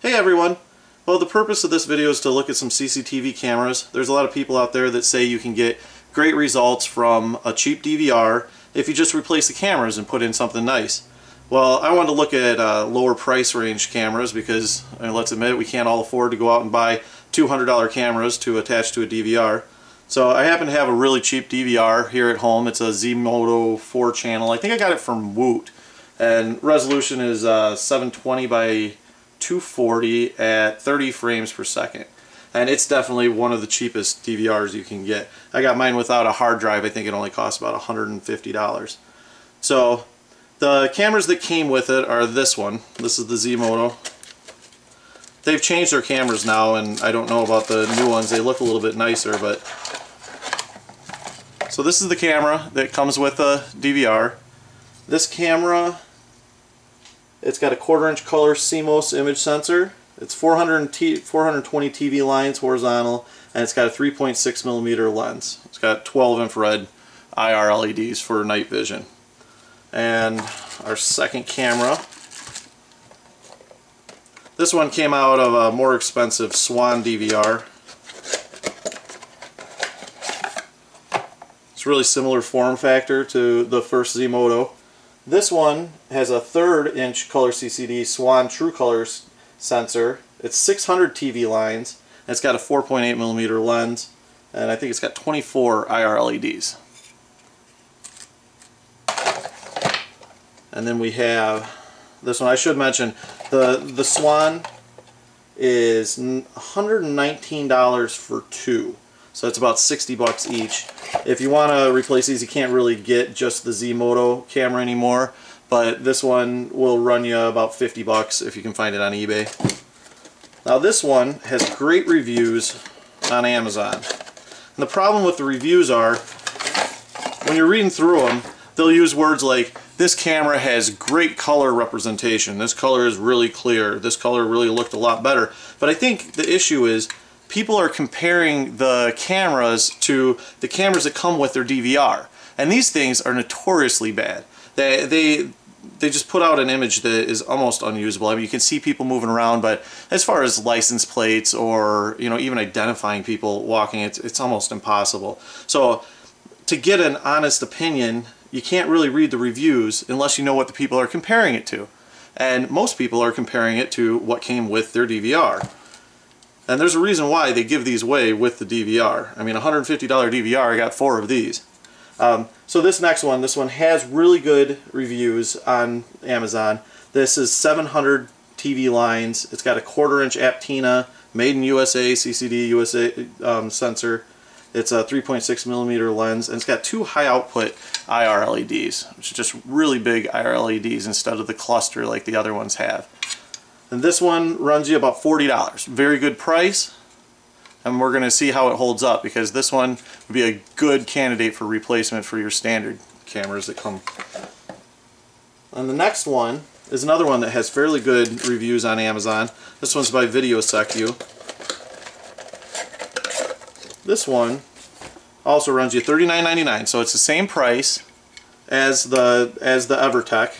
Hey everyone! Well, the purpose of this video is to look at some CCTV cameras. There's a lot of people out there that say you can get great results from a cheap DVR if you just replace the cameras and put in something nice. Well, I wanted to look at lower price range cameras because, let's admit it, we can't all afford to go out and buy $200 cameras to attach to a DVR. So I happen to have a really cheap DVR here at home. It's a Zmodo 4 channel. I think I got it from Woot. And resolution is 720 by 240 at 30 frames per second. And it's definitely one of the cheapest DVRs you can get. I got mine without a hard drive. I think it only costs about $150. So the cameras that came with it are this one. This is the Zmodo. They've changed their cameras now, and I don't know about the new ones. They look a little bit nicer, but... So this is the camera that comes with a DVR. This camera, it's got a 1/4 inch color CMOS image sensor. It's 420 TV lines horizontal, and it's got a 3.6mm lens. It's got 12 infrared IR LEDs for night vision. And our second camera, this one came out of a more expensive Swan DVR. It's really similar form factor to the first Zmodo. This one has a 1/3 inch color CCD Swan True Colors sensor. It's 600 TV lines, and it's got a 4.8mm lens, and I think it's got 24 IR LEDs. And then we have this one. I should mention the Swan is $119 for two, so it's about 60 bucks each. If you want to replace these, you can't really get just the Zmodo camera anymore, but this one will run you about 50 bucks if you can find it on eBay. Now this one has great reviews on Amazon. And the problem with the reviews are, when you're reading through them, they'll use words like, this camera has great color representation, this color is really clear, this color really looked a lot better. But I think the issue is, people are comparing the cameras to the cameras that come with their DVR, and these things are notoriously bad. They just put out an image that is almost unusable. I mean, you can see people moving around, but as far as license plates or even identifying people walking, it's almost impossible. So to get an honest opinion, you can't really read the reviews unless you know what the people are comparing it to, and most people are comparing it to what came with their DVR. And there's a reason why they give these away with the DVR. I mean, $150 DVR, I got 4 of these. So this next one, this one has really good reviews on Amazon. This is 700 TV lines. It's got a 1/4 inch Aptina, made in USA, CCD USA sensor. It's a 3.6mm lens, and it's got 2 high output IR LEDs, which are just really big IR LEDs instead of the cluster like the other ones have. And this one runs you about $40. Very good price, and we're going to see how it holds up, because this one would be a good candidate for replacement for your standard cameras that come. And the next one is another one that has fairly good reviews on Amazon. This one's by VideoSecu. This one also runs you $39.99, so it's the same price as the EverTech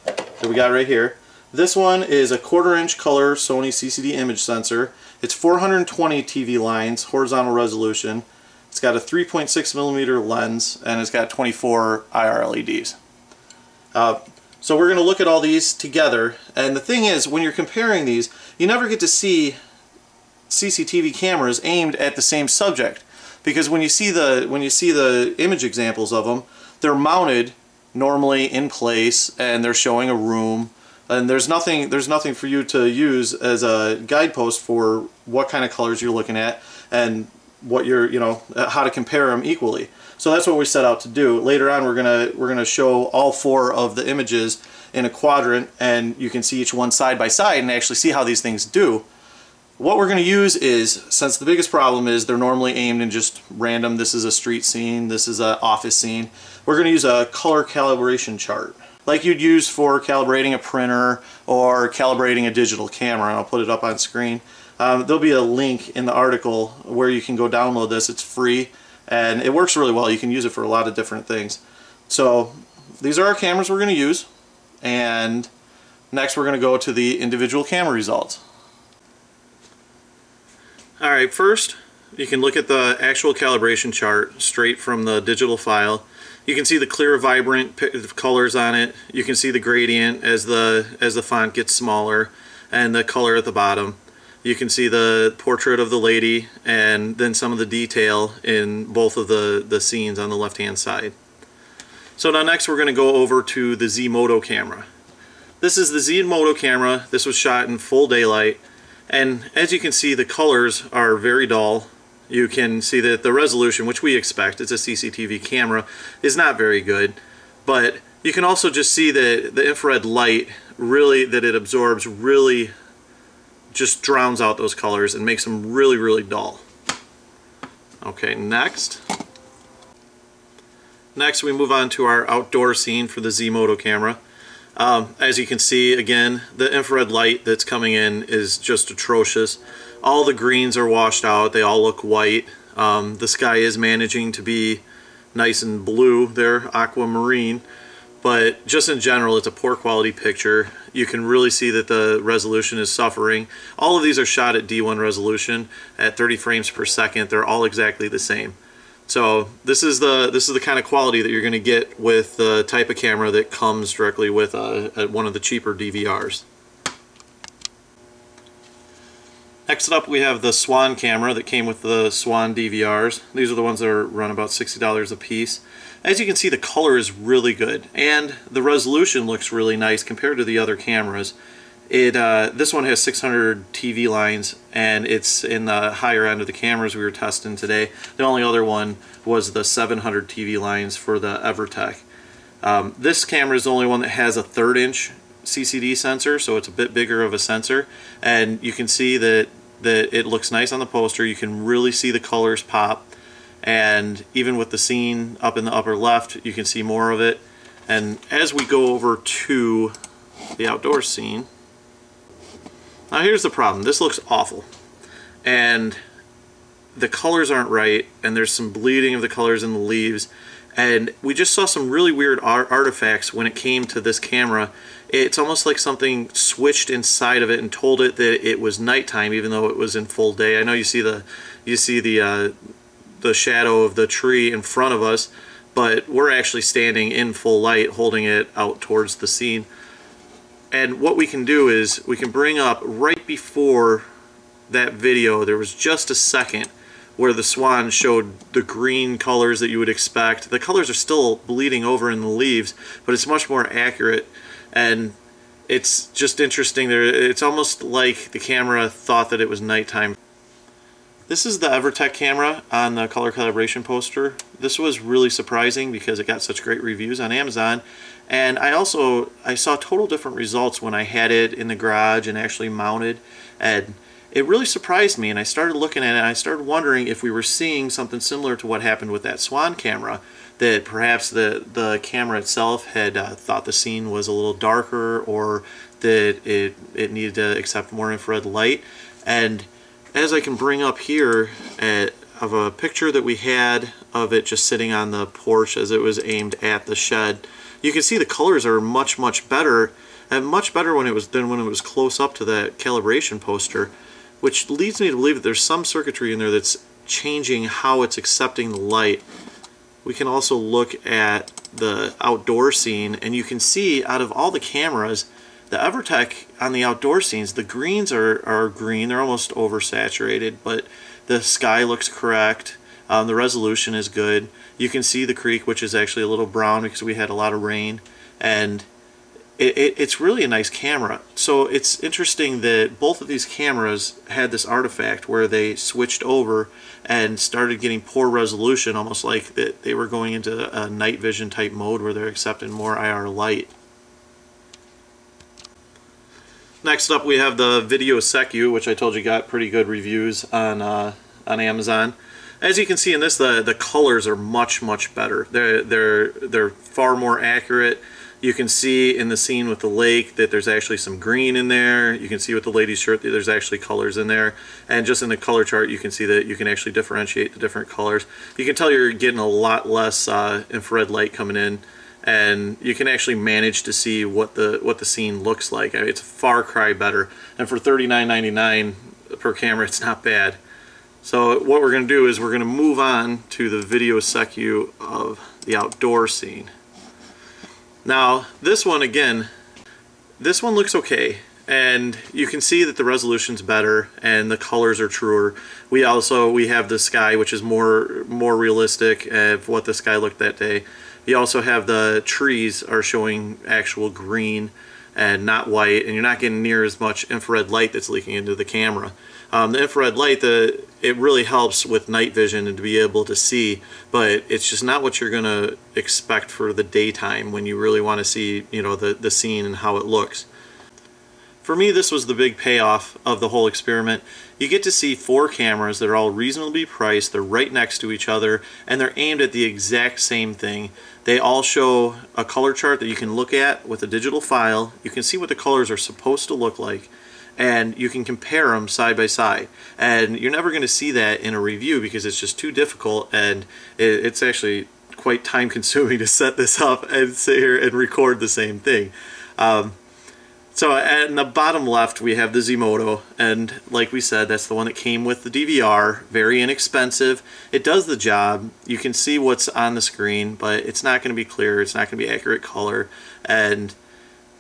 that we got right here. This one is a 1/4 inch color Sony CCD image sensor. It's 420 TV lines, horizontal resolution. It's got a 3.6mm lens, and it's got 24 IR LEDs. So we're going to look at all these together, and the thing is, when you're comparing these, you never get to see CCTV cameras aimed at the same subject, because when you see the image examples of them, they're mounted normally in place, and they're showing a room. And there's nothing for you to use as a guidepost for what kind of colors you're looking at and what you're, how to compare them equally. So that's what we set out to do. Later on, we're gonna show all 4 of the images in a quadrant, and you can see each one side by side and actually see how these things do. What we're going to use is, since the biggest problem is they're normally aimed in just random, this is a street scene, this is an office scene, we're going to use a color calibration chart, like you'd use for calibrating a printer or calibrating a digital camera. And I'll put it up on screen. There'll be a link in the article where you can go download this. It's free, and it works really well. You can use it for a lot of different things. So these are our cameras we're going to use, and next we're going to go to the individual camera results. Alright, first you can look at the actual calibration chart straight from the digital file. You can see the clear, vibrant colors on it. You can see the gradient as the font gets smaller, and the color at the bottom. You can see the portrait of the lady, and then some of the detail in both of the scenes on the left-hand side. So now next we're going to go over to the Zmodo camera. This is the Zmodo camera. This was shot in full daylight, and as you can see, the colors are very dull. You can see that the resolution, which we expect, it's a CCTV camera, is not very good. But you can also just see that the infrared light really, that it absorbs, really just drowns out those colors and makes them really, really dull. Okay, next. Next we move on to our outdoor scene for the Zmodo camera. As you can see, again, the infrared light that's coming in is just atrocious. All the greens are washed out, they all look white. The sky is managing to be nice and blue there, aquamarine, but just in general it's a poor quality picture. You can really see that the resolution is suffering. All of these are shot at D1 resolution at 30 frames per second. They're all exactly the same. So this is the kind of quality that you're going to get with the type of camera that comes directly with one of the cheaper DVRs. Next up we have the Swan camera that came with the Swan DVRs. These are the ones that run about $60 a piece. As you can see, the color is really good and the resolution looks really nice compared to the other cameras. This one has 600 TV lines and it's in the higher end of the cameras we were testing today. The only other one was the 700 TV lines for the Evertech. This camera is the only one that has a 1/3 inch CCD sensor, so it's a bit bigger of a sensor, and you can see that it looks nice on the poster. You can really see the colors pop, and even with the scene up in the upper left you can see more of it. And as we go over to the outdoor scene, now here's the problem. This looks awful and the colors aren't right, and there's some bleeding of the colors in the leaves, and we just saw some really weird artifacts when it came to this camera. It's almost like something switched inside of it and told it that it was nighttime even though it was in full day. I know you see the shadow of the tree in front of us, but we're actually standing in full light holding it out towards the scene. And what we can do is we can bring up right before that video, there was just a second where the Swan showed the green colors that you would expect. The colors are still bleeding over in the leaves, but it's much more accurate, and it's just interesting. It's almost like the camera thought that it was nighttime. This is the Evertech camera on the color calibration poster. This was really surprising because it got such great reviews on Amazon, and I saw total different results when I had it in the garage and actually mounted, and it really surprised me. And I started looking at it and I started wondering if we were seeing something similar to what happened with that Swan camera, that perhaps the camera itself had thought the scene was a little darker, or that it needed to accept more infrared light. And as I can bring up here of a picture that we had of it just sitting on the porch as it was aimed at the shed, you can see the colors are much better, and much better when it was close up to that calibration poster, which leads me to believe that there's some circuitry in there that's changing how it's accepting the light. We can also look at the outdoor scene, and you can see out of all the cameras, the Evertech on the outdoor scenes, the greens are green, they're almost oversaturated, but the sky looks correct, the resolution is good. You can see the creek, which is actually a little brown because we had a lot of rain, and it's really a nice camera. So it's interesting that both of these cameras had this artifact where they switched over and started getting poor resolution, almost like that they were going into a night vision type mode where they're accepting more IR light. Next up we have the Video Secu, which I told you got pretty good reviews on Amazon. As you can see in this, the colors are much better. They're far more accurate. You can see in the scene with the lake that there's actually some green in there. You can see with the lady's shirt that there's actually colors in there. And just in the color chart you can see that you can actually differentiate the different colors. You can tell you're getting a lot less infrared light coming in, and you can actually manage to see what the scene looks like. I mean, it's a far cry better. And for $39.99 per camera, it's not bad. So what we're going to do is we're going to move on to the video secu of the outdoor scene. Now this one, again, this one looks okay, and you can see that the resolution's better and the colors are truer. We have the sky, which is more realistic of what the sky looked that day. You also have the trees are showing actual green and not white, and you're not getting near as much infrared light that's leaking into the camera. The infrared light, it really helps with night vision and to be able to see, but it's just not what you're going to expect for the daytime when you really want to see, you know, the scene and how it looks. For me, this was the big payoff of the whole experiment. You get to see 4 cameras that are all reasonably priced, they're right next to each other, and they're aimed at the exact same thing. They all show a color chart that you can look at with a digital file. You can see what the colors are supposed to look like, and you can compare them side by side. And you're never going to see that in a review because it's just too difficult, and it's actually quite time consuming to set this up and sit here and record the same thing. So in the bottom left we have the Zmodo, and like we said, that's the one that came with the DVR. Very inexpensive. It does the job. You can see what's on the screen, but it's not going to be clear. It's not going to be accurate color, and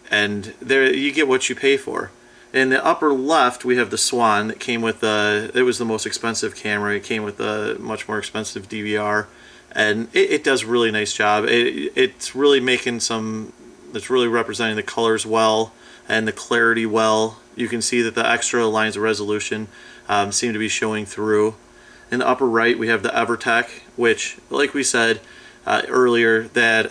there you get what you pay for. In the upper left we have the Swan that came with it was the most expensive camera. It came with a much more expensive DVR, and it does a really nice job. It's really making some. It's really representing the colors well and the clarity well. You can see that the extra lines of resolution seem to be showing through. In the upper right we have the EverTech, which, like we said earlier, that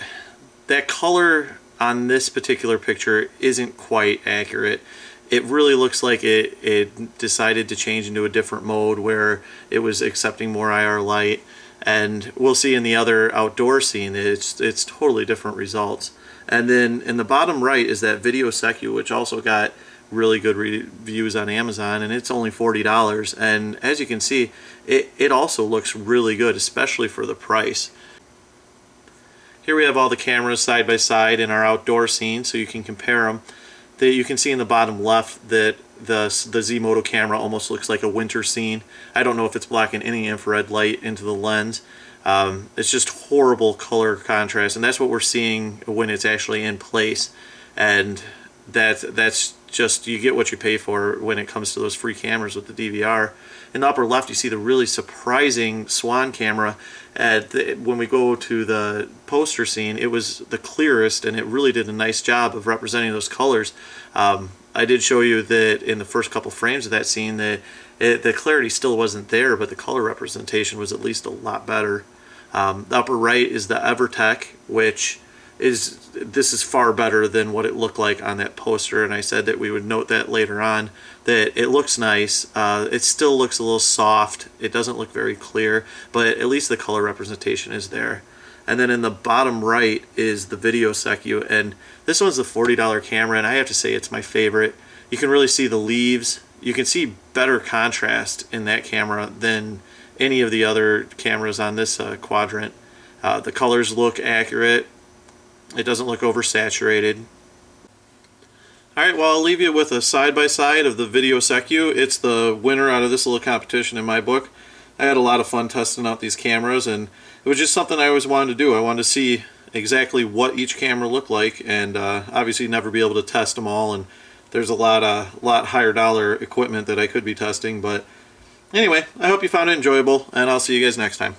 color on this particular picture isn't quite accurate. It really looks like it decided to change into a different mode where it was accepting more IR light, and we'll see in the other outdoor scene that it's totally different results. And then in the bottom right is that video secu, which also got really good reviews on Amazon, and it's only $40. And as you can see, it also looks really good, especially for the price. Here we have all the cameras side by side in our outdoor scene, so you can compare them. You can see in the bottom left that the Zmodo camera almost looks like a winter scene. I don't know if it's blocking any infrared light into the lens. It's just horrible color contrast, and that's what we're seeing when it's actually in place. And that's just, you get what you pay for when it comes to those free cameras with the DVR. In the upper left you see the really surprising Swan camera. When we go to the poster scene, it was the clearest, and it really did a nice job of representing those colors. I did show you that in the first couple frames of that scene that the clarity still wasn't there, but the color representation was at least a lot better. The upper right is the EverTech, which this is far better than what it looked like on that poster, and I said that we would note that later on, that it looks nice. It still looks a little soft. It doesn't look very clear, but at least the color representation is there. And then in the bottom right is the video secu, and this one's a $40 camera, and I have to say it's my favorite. You can really see the leaves. You can see better contrast in that camera than any of the other cameras on this quadrant. The colors look accurate. It doesn't look oversaturated. Alright, well, I'll leave you with a side-by-side of the video secu. It's the winner out of this little competition in my book. I had a lot of fun testing out these cameras, and it was just something I always wanted to do. I wanted to see exactly what each camera looked like, and obviously never be able to test them all, and there's a lot higher dollar equipment that I could be testing. But anyway, I hope you found it enjoyable, and I'll see you guys next time.